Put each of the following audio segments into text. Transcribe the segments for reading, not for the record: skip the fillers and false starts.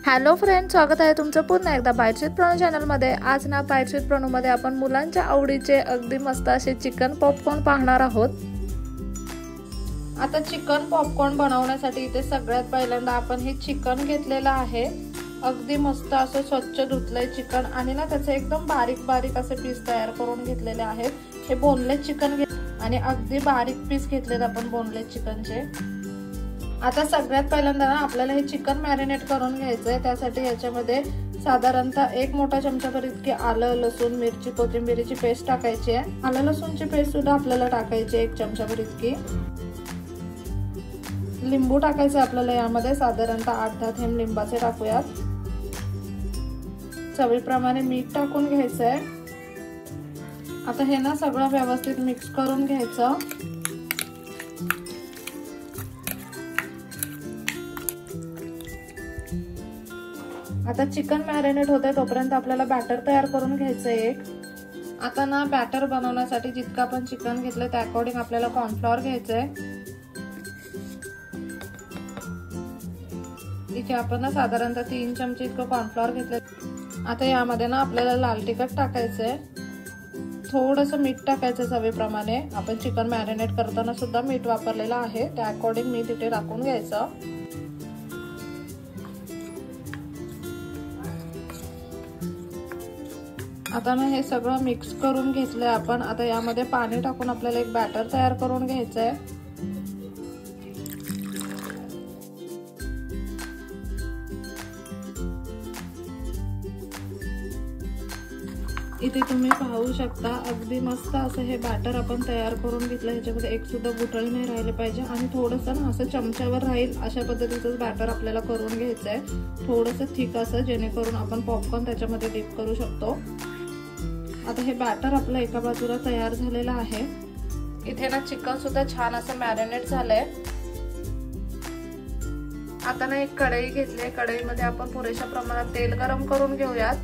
Hello friend, स्वागत आहे तुमचं पुन्हा एकदा बाईट्स विथ प्रणू चॅनलमध्ये। आज ना बाईट्स विथ प्रणूमध्ये आपण मुलांच्या आवडीचे अगदी मस्त असे चिकन पॉपकॉर्न पाहणार आहोत। आता चिकन पॉपकॉर्न बनवण्यासाठी इथे सगळ्यात पहिल्यांदा आपण हे चिकन घेतलेलं आहे। अगदी मस्त असं स्वच्छ धुतलंय चिकन आणि ना त्याचे एकदम बारीक बारीक असे पीस तयार करून घेतलेले आहेत। हे बोनलेस चिकन आणि अगदी बारीक पीस घेतलेत आपण बोनलेस चिकनचे। आता सगळ्यात पहिल्यांदा ना आपल्याला हे चिकन मॅरिनेट करून घ्यायचंय। त्यासाठी याच्यामध्ये साधारणतः 1 मोठा चमचाभर इतकी आलं लसूण मिरची कोथिंबीरची पेस्ट टाकायची आहे। आलं लसूणची पेस्ट सुद्धा आपल्याला टाकायची 1 चमचाभर इतकी। लिंबू टाकायचं आपल्याला यामध्ये साधारणतः 8-10 थेंब लिंबाचे टाकूयात। चवीप्रमाणे मीठ टाकून घ्यायचंय। आता हे ना सगळं व्यवस्थित मिक्स करून घ्यायचं। आता चिकन मॅरिनेट होते तोपर्यंत आपल्याला बॅटर तयार करून घ्यायचंय एक। आता ना बॅटर बनवण्यासाठी जितकं आपण चिकन घेतलं त्या अकॉर्डिंग आपल्याला कॉर्नफ्लॉवर घ्यायचंय। इथे आपण ना साधारणतः 3 चमचे इतकं कॉर्नफ्लॉवर घेतलं। आता यामध्ये ना आपल्याला लाल तिखट टाकायचंय, थोडंसं मीठ टाकायचं चवीप्रमाणे। आपण चिकन मॅरिनेट करताना सुद्धा मीठ वापरलेलं आहे, त्या अकॉर्डिंग मीठ इथे टाकून घ्यायचं। आता ना हे सगळं मिक्स करून घेतलंय आपण। आता यामध्ये पाणी टाकून आपल्याला एक बॅटर तयार करून घ्यायचंय। इथे तुम्ही पाहू शकता अगदी मस्त असं हे बॅटर आपण तयार करून घेतलं। ह्याच्यामध्ये एक सुद्धा गुठळी नाही राहिले पाहिजे आणि थोडंसं ना असं चमच्यावर राहील अशा पद्धतीचं बॅटर आपल्याला करून घ्यायचंय। थोडंसं थिक असं, जेणेकरून आपण पॉपकॉर्न त्याच्यामध्ये डिप करू शकतो। आता हे बॅटर आपलं एका बाजूला तयार झालेलं आहे। इथे ना चिकन सुद्धा छान असं मॅरिनेट झालंय। आता ना एक कढई घेतली, कढईमध्ये आपण पुरेशा प्रमाणात तेल गरम करून घेऊयात।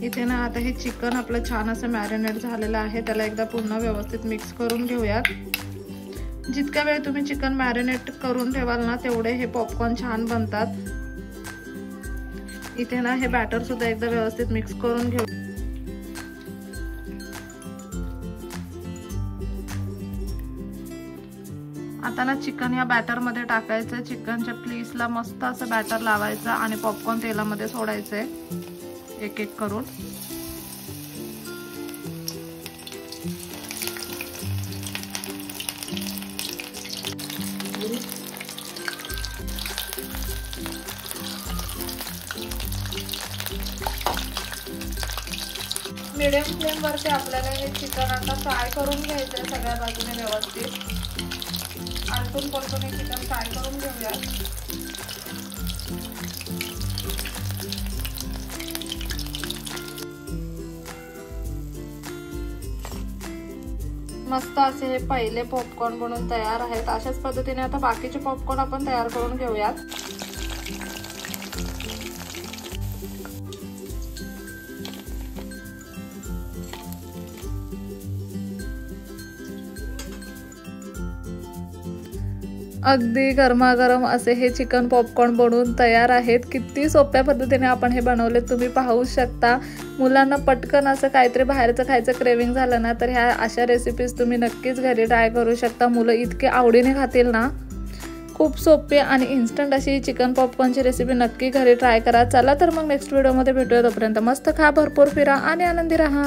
इथे ना आता हे चिकन आपलं छान असं मॅरिनेट झालेलं आहे, त्याला एकदा पुन्हा व्यवस्थित मिक्स करून घेऊयात। जितक्या वेळ तुम्ही चिकन मॅरिनेट करून ठेवाल ना तेवढे हे पॉपकॉर्न छान बनतात। इथे ना हे बॅटर सुद्धा एकदा व्यवस्थित मिक्स करून घेऊ। आता ना चिकन या बॅटर मध्ये टाकायचं। चिकनच्या प्लीसला मस्त असं बॅटर लावायचं आणि पॉपकॉर्न तेलामध्ये सोडायचंय एक एक करून। मीडियम फ्लेम वरती आपल्याला हे चिकन आता फ्राय करून घ्यायचंय सगळ्या बाजूने व्यवस्थित। आलटून पलटून हे चिकन फ्राय करून घेऊया। मस्त असे हे पहिले पॉपकॉर्न बनून तयार आहेत। अशाच पद्धतीने आता बाकीचे पॉपकॉर्न आपण तयार करून घेऊयात। अगदी गरमागरम असे हे चिकन पॉपकॉर्न बनवून तयार आहेत। किती सोप्या पद्धतीने आपण हे बनवले तुम्ही पाहू शकता। मुलांना पटकन असं काहीतरी बाहेरचं खायचं क्रेविंग झालं ना तर ह्या अशा रेसिपीज तुम्ही नक्कीच घरी ट्राय करू शकता। मुलं इतके आवडीने खातील ना। खूप सोपी आणि इन्स्टंट अशी चिकन पॉपकॉर्नची रेसिपी नक्की घरी ट्राय करा। चला तर मग नेक्स्ट व्हिडिओमध्ये भेटूया, तोपर्यंत मस्त खा, भरपूर फिरा आणि आनंदी राहा।